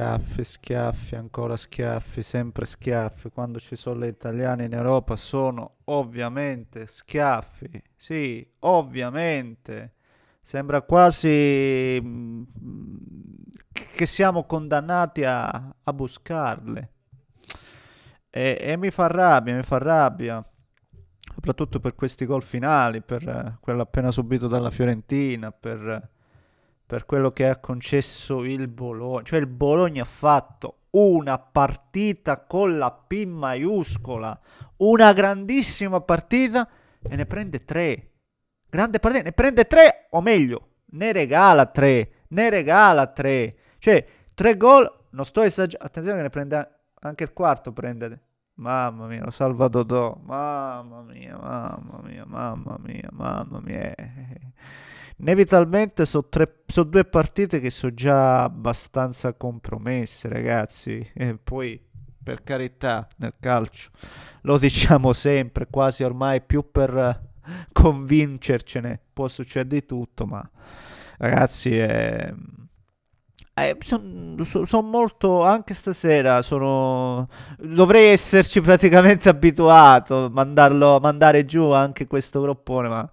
Schiaffi, schiaffi, ancora schiaffi, sempre schiaffi. Quando ci sono gli italiani in Europa sono ovviamente schiaffi. Sì, ovviamente. Sembra quasi che siamo condannati a buscarle. E mi fa rabbia, mi fa rabbia. Soprattutto per questi gol finali, per quello appena subito dalla Fiorentina, per quello che ha concesso il Bologna. Cioè il Bologna ha fatto una partita con la P maiuscola, una grandissima partita e ne prende tre. Grande partita, ne prende tre, o meglio, ne regala tre. Cioè, tre gol, non sto esagerando, attenzione che ne prende anche il quarto, prende. Mamma mia, lo salva Dodò. Mamma mia, mamma mia, mamma mia, mamma mia. Inevitabilmente sono due partite che sono già abbastanza compromesse, ragazzi. E poi, per carità, nel calcio lo diciamo sempre, quasi ormai più per convincercene. Può succedere di tutto, ma ragazzi, sono molto, anche stasera dovrei esserci praticamente abituato a mandare giù anche questo groppone,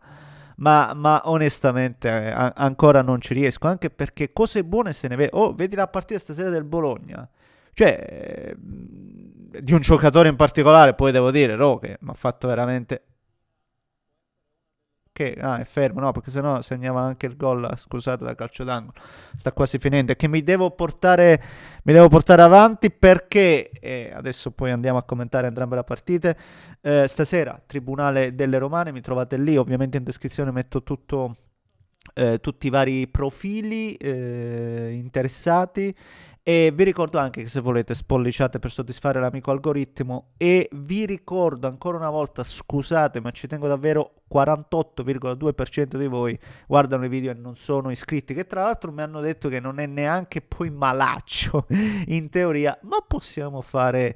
ma onestamente ancora non ci riesco, anche perché cose buone se ne vede. Oh, vedi la partita stasera del Bologna, cioè di un giocatore in particolare, poi devo dire, Roque, mi ha fatto veramente è fermo, no, perché sennò segnava anche il gol, scusate, da calcio d'angolo. Sta quasi finendo. È che mi devo portare avanti perché, adesso poi andiamo a commentare entrambe le partite. Stasera, Tribunale delle Romane, mi trovate lì. Ovviamente in descrizione metto tutti i vari profili interessati. E vi ricordo anche che se volete spolliciate per soddisfare l'amico algoritmo e vi ricordo ancora una volta, scusate ma ci tengo davvero, 48,2% di voi guardano i video e non sono iscritti, che tra l'altro mi hanno detto che non è neanche poi malaccio in teoria, ma possiamo fare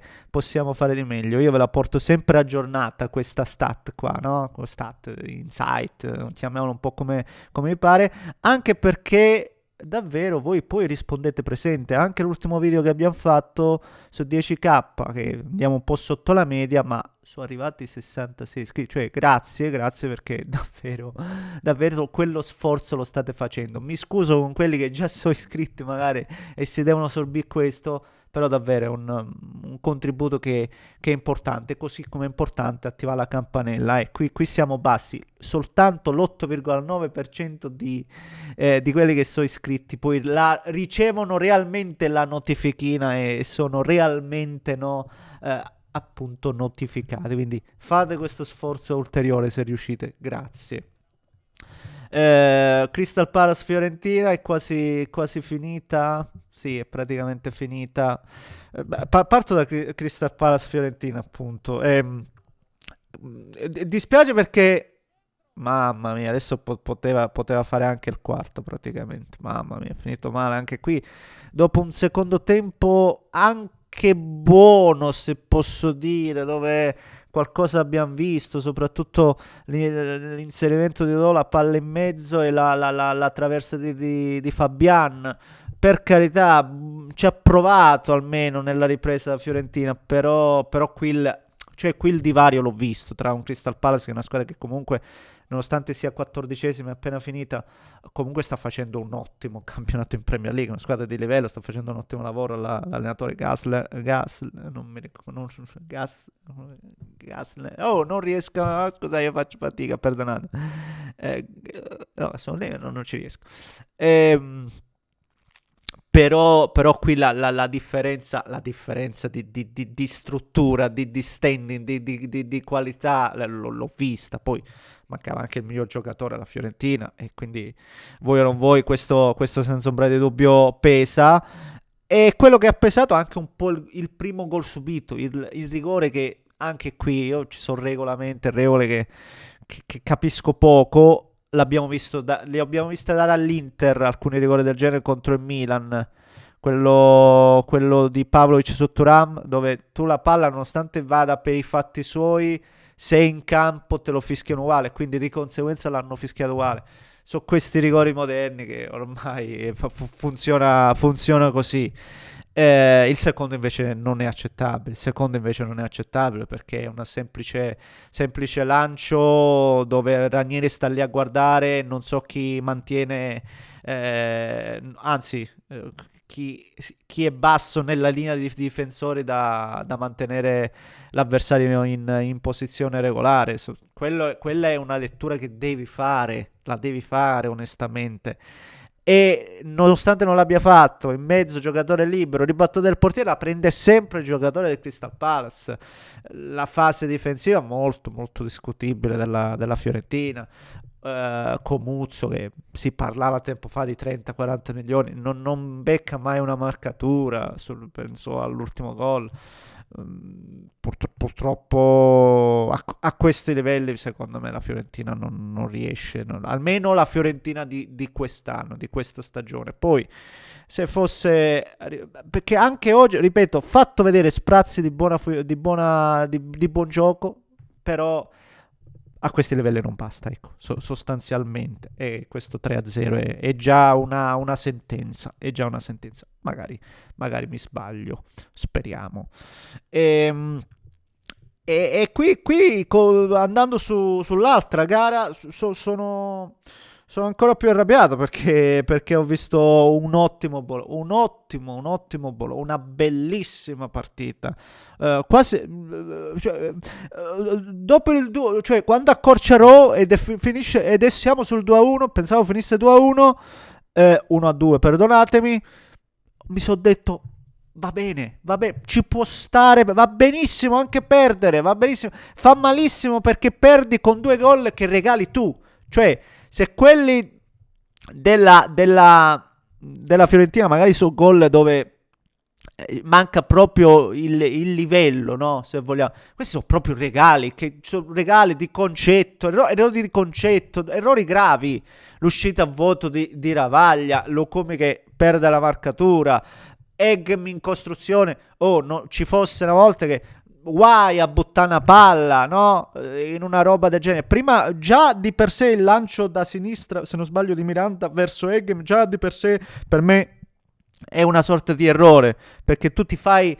di meglio. Io ve la porto sempre aggiornata questa stat qua, no? Stat, insight, chiamiamolo un po' come mi pare, anche perché davvero voi poi rispondete presente. Anche l'ultimo video che abbiamo fatto su 10k, che andiamo un po' sotto la media, ma sono arrivati 66 iscritti. Cioè, grazie perché davvero quello sforzo lo state facendo. Mi scuso con quelli che già sono iscritti magari e si devono sorbire questo, però davvero è un contributo che è importante, così come è importante attivare la campanella. Qui siamo bassi, soltanto l'8,9% di quelli che sono iscritti poi ricevono realmente la notifichina e sono realmente appunto notificati. Quindi fate questo sforzo ulteriore se riuscite. Grazie. Crystal Palace Fiorentina è quasi finita. Sì, è praticamente finita. Parto da Crystal Palace Fiorentina, appunto. Dispiace perché mamma mia, adesso poteva fare anche il quarto praticamente. Mamma mia, è finito male anche qui. Dopo un secondo tempo anche buono, se posso dire, dove qualcosa abbiamo visto, soprattutto l'inserimento di Dola, palla in mezzo e la traversa di Fabian. Per carità, ci ha provato almeno nella ripresa fiorentina, però qui il divario l'ho visto tra un Crystal Palace che è una squadra che comunque nonostante sia 14esima e appena finita, comunque sta facendo un ottimo campionato in Premier League, una squadra di livello, sta facendo un ottimo lavoro l'allenatore non mi ricordo, Gasler, oh non riesco, scusa io faccio fatica, perdonate, eh, no, sono lì, non ci riesco. Ehm, però qui la differenza di struttura, di standing, di qualità l'ho vista. Poi mancava anche il miglior giocatore alla Fiorentina e quindi voi o non voi questo senza ombra di dubbio pesa. E quello che ha pesato anche un po' il primo gol subito, il rigore che anche qui io ci sono regole che capisco poco. Li abbiamo visto dare all'Inter alcuni rigori del genere contro il Milan. Quello di Pavlovic su Thuram, dove tu la palla, nonostante vada per i fatti suoi, se è in campo te lo fischiano uguale, quindi di conseguenza l'hanno fischiato uguale. Sono questi rigori moderni che ormai funziona così. Il secondo invece non è accettabile. Il secondo invece non è accettabile perché è una semplice lancio dove Ranieri sta lì a guardare, non so chi mantiene, anzi, chi è basso nella linea di difensori da mantenere l'avversario in posizione regolare. Quella è una lettura che devi fare, la devi fare onestamente. E nonostante non l'abbia fatto, in mezzo giocatore libero, ribattuta del portiere, la prende sempre il giocatore del Crystal Palace. La fase difensiva molto molto discutibile della Fiorentina. Comuzzo, che si parlava tempo fa di 30-40 milioni, non becca mai una marcatura, penso all'ultimo gol. Purtroppo a questi livelli secondo me la Fiorentina non riesce, almeno la Fiorentina di quest'anno, di questa stagione. Poi se fosse, perché anche oggi, ripeto, ho fatto vedere sprazzi di buon gioco, però a questi livelli non basta, ecco, sostanzialmente. E questo 3-0 è già una sentenza, è già una sentenza. Magari mi sbaglio, speriamo. E, qui andando sull'altra gara, sono ancora più arrabbiato perché ho visto un ottimo bolo, una bellissima partita. Quasi, dopo il 2, cioè quando accorcerò finisce ed siamo sul 2-1, pensavo finisse 2-1, 1-2, perdonatemi, mi sono detto va bene, ci può stare, va benissimo anche perdere, va benissimo, fa malissimo perché perdi con 2 gol che regali tu, cioè se quelli della Fiorentina magari sono gol dove manca proprio il livello, no? Se vogliamo, questi sono proprio regali, che sono regali di concetto, errori di concetto, errori gravi. L'uscita a vuoto di Ravaglia, Locome che perde la marcatura, Eggem in costruzione. Oh, no, ci fosse una volta che guai a buttare una palla, no? In una roba del genere. Prima già di per sé il lancio da sinistra, se non sbaglio, di Miranda verso Eggem, già di per sé per me è una sorta di errore, perché tu ti fai,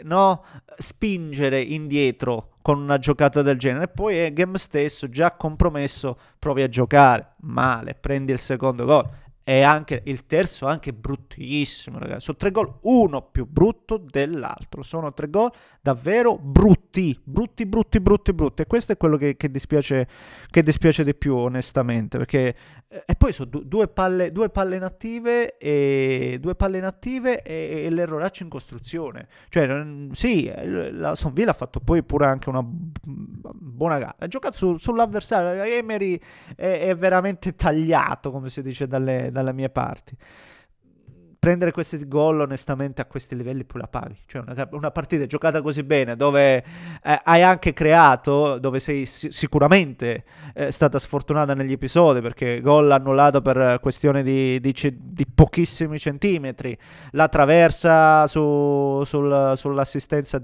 no, spingere indietro con una giocata del genere e poi Eggem stesso già compromesso provi a giocare male, prendi il secondo gol. E anche il terzo anche bruttissimo, ragazzi. Sono 3 gol, uno più brutto dell'altro. Sono 3 gol davvero brutti, brutti. E questo è quello che dispiace di più, onestamente, perché e poi sono due palle inattive e l'erroraccio in costruzione. Cioè, sì, la Aston Villa ha fatto poi pure anche una buona gara. Ha giocato sull'avversario. Emery è veramente tagliato, come si dice dalle mie parti. Prendere questi gol onestamente a questi livelli poi la paghi, cioè una partita giocata così bene dove hai anche creato, dove sei sicuramente stata sfortunata negli episodi perché gol annullato per questione di pochissimi centimetri, la traversa sull'assistenza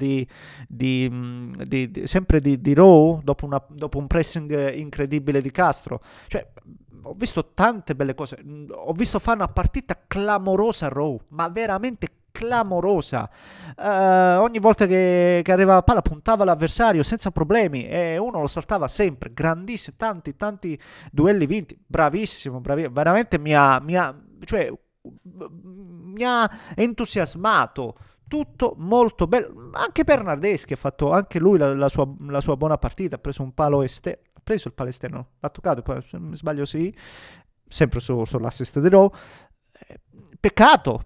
sempre di Rowe dopo un pressing incredibile di Castro, cioè ho visto tante belle cose. Ho visto fare una partita clamorosa a Raw, ma veramente clamorosa. Ogni volta che arrivava la palla puntava l'avversario senza problemi e uno lo saltava sempre. Grandissimo, tanti duelli vinti. Bravissimo. Veramente cioè, mi ha entusiasmato. Tutto molto bello. Anche Bernardeschi ha fatto anche lui la sua buona partita. Ha preso un palo esterno. Ha preso il palo esterno, l'ha toccato. Poi, se non mi sbaglio, sì. Sempre sull'assist di Rowe. Peccato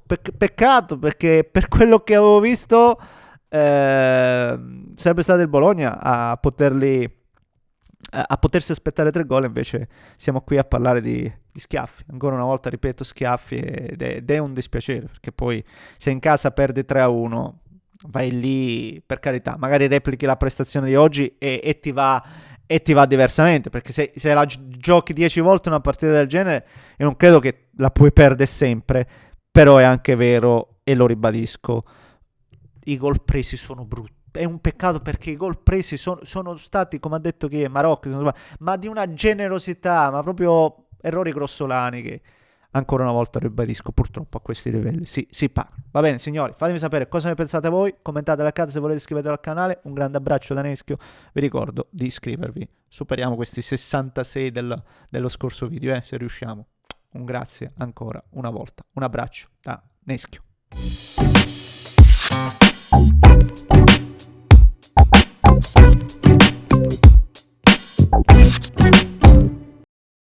perché per quello che avevo visto sarebbe stato il Bologna a potersi aspettare 3 gol, invece siamo qui a parlare di schiaffi. Ancora una volta ripeto schiaffi ed è un dispiacere perché poi se in casa perdi 3-1 vai lì, per carità, magari replichi la prestazione di oggi e ti va diversamente, perché se la giochi 10 volte una partita del genere io non credo che la puoi perdere sempre, però è anche vero, e lo ribadisco, i gol presi sono brutti. È un peccato perché i gol presi sono stati, come ha detto chi è, Marocco, ma di una generosità, ma proprio errori grossolani che ancora una volta ribadisco, purtroppo a questi livelli si paga. Va bene signori, fatemi sapere cosa ne pensate voi, commentate la casa, se volete iscrivetevi al canale, un grande abbraccio da Neschio, vi ricordo di iscrivervi, superiamo questi 66 dello scorso video, se riusciamo. Un grazie ancora una volta, un abbraccio da Neschio.